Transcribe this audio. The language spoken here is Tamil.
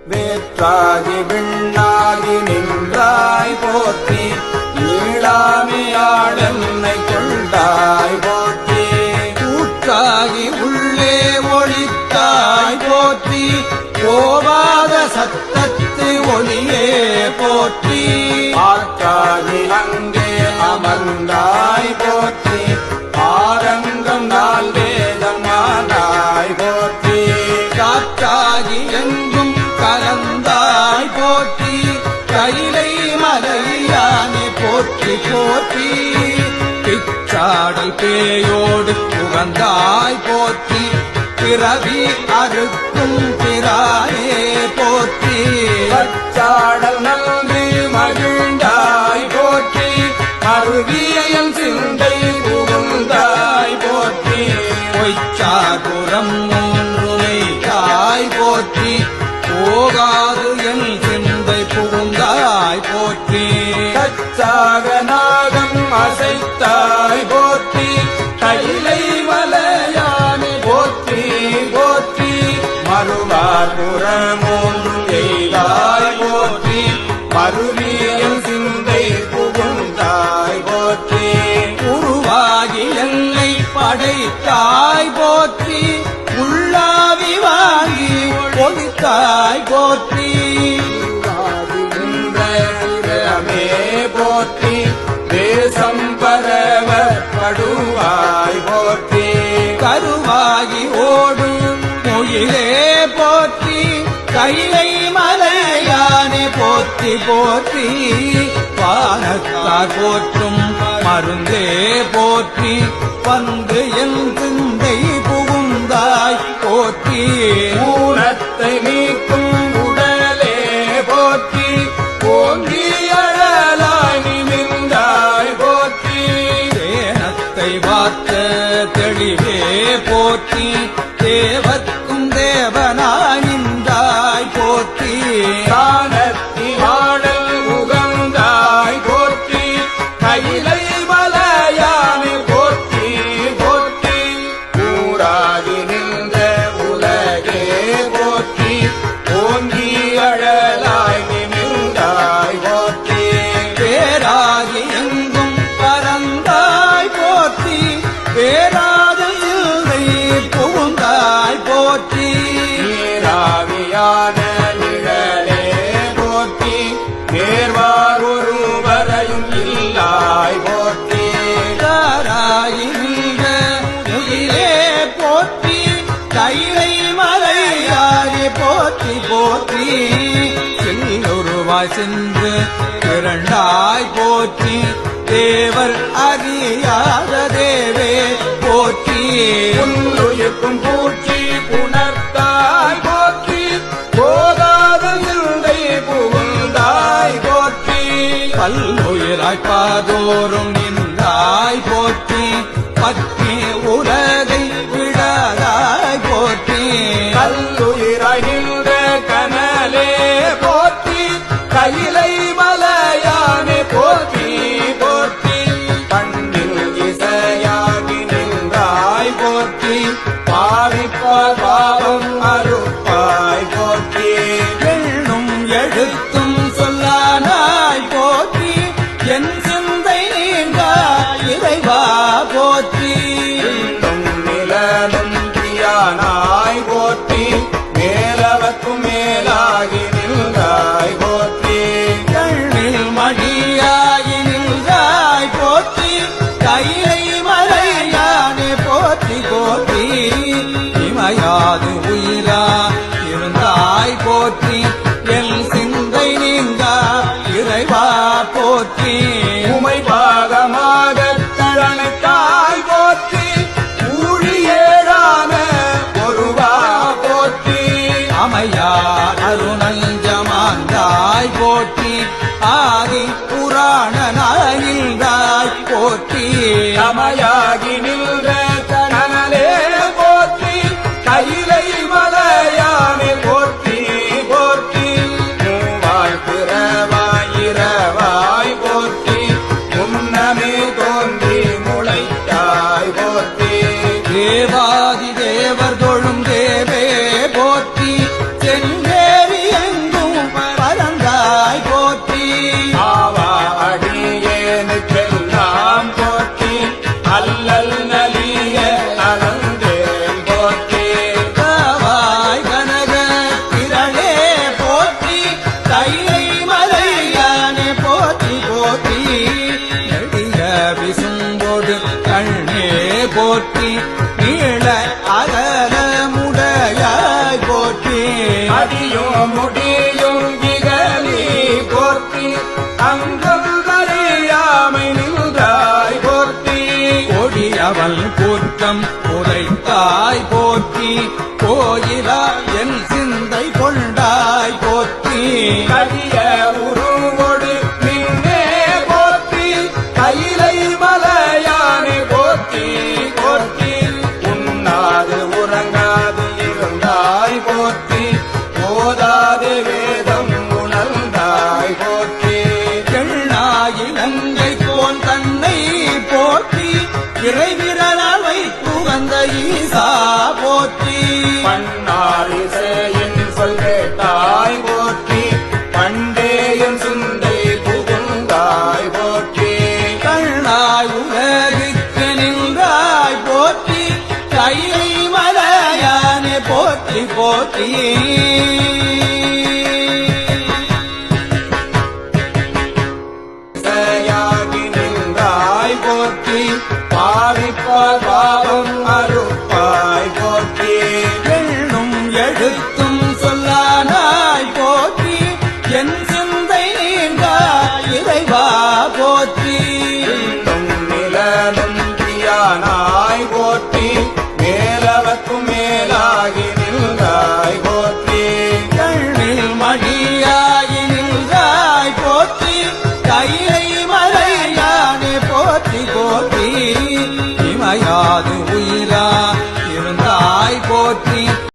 வேற்றாகி விண்ணாகி நின்றாய் போற்றி ஈழாமையாளன்னை கொண்டாய் போற்றி கூற்றாகி உள்ளே ஒளித்தாய் போற்றி கோவாத சத்தத்து ஒளியே போற்றி ஆற்றாகி அங்கே அமர்ந்தாய் போற்றி ஆரங்கம் நாள் வேதமானாய் போற்றி காற்றாகி எங்கும் கலந்தாய் போற்றி கைலை மலையானே போற்றி போற்றி பிச்சாடல் பேயோடு புகழ்ந்தாய் போற்றி பிறவி அறுக்கும் பிரானே போற்றி பச்சாடல் நன்றி மகிழ்ந்தாய் போற்றி அருவியல் சிந்தை புகுந்தாய் போற்றி பொய்ச்சாகுரம் மூன்றுமையாய் போற்றி போகாது என் சிந்தை புகுந்தாய் போற்றி கச்சாக நாகம் அசைத்தாய் போற்றி கைலை மலையானே போற்றி போற்றி மறுவார்புறம் மூன்றும் எய்தாய் போற்றி மறுவியல் சிந்தை புகுந்தாய் போற்றி உருவாகி என்னை படைத்தாய் போற்றி உள்ளாவி வாங்கி ஒழித்தாய் போற்றி போற்றி தேசம் பரவ படுவாய் போற்றி கருவாகி ஓடும் முயிலே போற்றி கைலை மலையானே போற்றி போற்றி வானத்தார் போற்றும் மருந்தே போற்றி வந்து என் சிந்தை புகுந்தாய் போற்றி ஊனத்தை நீக்கும் உடலே போற்றி ஓங்கி அழலாய் நிமிர்ந்தாய் போற்றி தேனத்தை வார்த்த தெளிவே போற்றி தேவர்க்கும் தேவனாய் நின்றாய் போற்றி தானத்தி வாழல் உகந்தாய் போற்றி கைலை மலையானே போற்றி போற்றி ஊராகி நின்ற உலகே போற்றி ஓங்கி அழலாய் நிமிர்ந்தாய் போற்றி பேராகி எங்கும் பறந்தாய் போற்றி பேராதல் இல்லை புகுந்தாய் போற்றி நீராவியான நிழலே போற்றி நேர்வார் ஒருவரையும் இல்லாய் போற்றி தாராயி நின்ற முயிலே போற்றி கைலை மலையானே போற்றி போற்றி செல்லுருவாய் சென்று இரண்டாய் போற்றி தேவர் அறியாத தேவே போற்றி உள்ளுயிர்க்கும் பூச்சி புணர்த்தாய் போற்றி போதாத சிந்தை புகுந்தாய் போற்றி பல்லுயிராய் பாதோறும் நின்றாய் போற்றி பற்றி உலகை விடாதாய் போற்றி கல்லுயிராய் நின்ற கனலே போற்றி கைலை மலையானே போற்றி போற்றி கண்ணில் இசையாகி நின்றாய் போற்றி பாவிப்பார் பாவம் அறுப்பாய் போற்றி எண்ணும் எழுத்தும் சொல்லானாய் போற்றி என் சிந்தை நீங்காய் இறைவா போற்றி இன்னும் நிலனும் பிரியானாய் போற்றி மேலவர்க்கும் மேலாகி நின்றாய் போற்றி கண்ணில் மணியாகி நின்றாய் போற்றி கைலை மலையானே போற்றி போற்றி இமையாது உயிரா இருந்தாய் போற்றி என் சிந்தை நீங்கா இறைவா போற்றி உமை பாகமாக தழனுக்காய் போற்றி ஊழியேழான ஒருவா போற்றி அமையா அருணஞ்சமாந்தாய் போற்றி ஆதி புராணனாயில்தாய் போற்றி அமையாகி நின்ற கனலே போற்றி கைலை கோயிலா என் சிந்தை கொண்டாய் போற்றி கடிய உருவொடு நின்னே போற்றி கைலை மலையானே போற்றி போற்றி உண்ணாது உறங்காது இருந்தாய் போற்றி போதாது வேதம் உணர்ந்தாய் போற்றி எண்ணாயிலங்கை கோன் தன்னை போற்றி இறைவிரலால் வைத்து வந்த ஈசா போற்றி பன்னாரிசையின் சொல் கேட்டாய் போற்றி பண்டேயும் சிந்தை புகுந்தாய் போற்றி கண்ணாய் உலகிற்கு நின்றாய் போற்றி கைலை மலையானே போற்றி போற்றி இசையாகி நின்றாய் போற்றி பாவிப்பார் பாவம் அறுப்பாய் போற்றி எண்ணும் எழுத்தும் சொல்லானாய் போற்றி என் சிந்தை நீங்காய் இறைவா போற்றி இன்னும் நிலனும் பியானாய் போற்றி மேலவர்க்கும் மேலாகி நின்றாய் போற்றி கண்ணில் மணியாகி நின்றாய் போற்றி கைலை மலையானே போற்றி போற்றி இமையாது உயிர்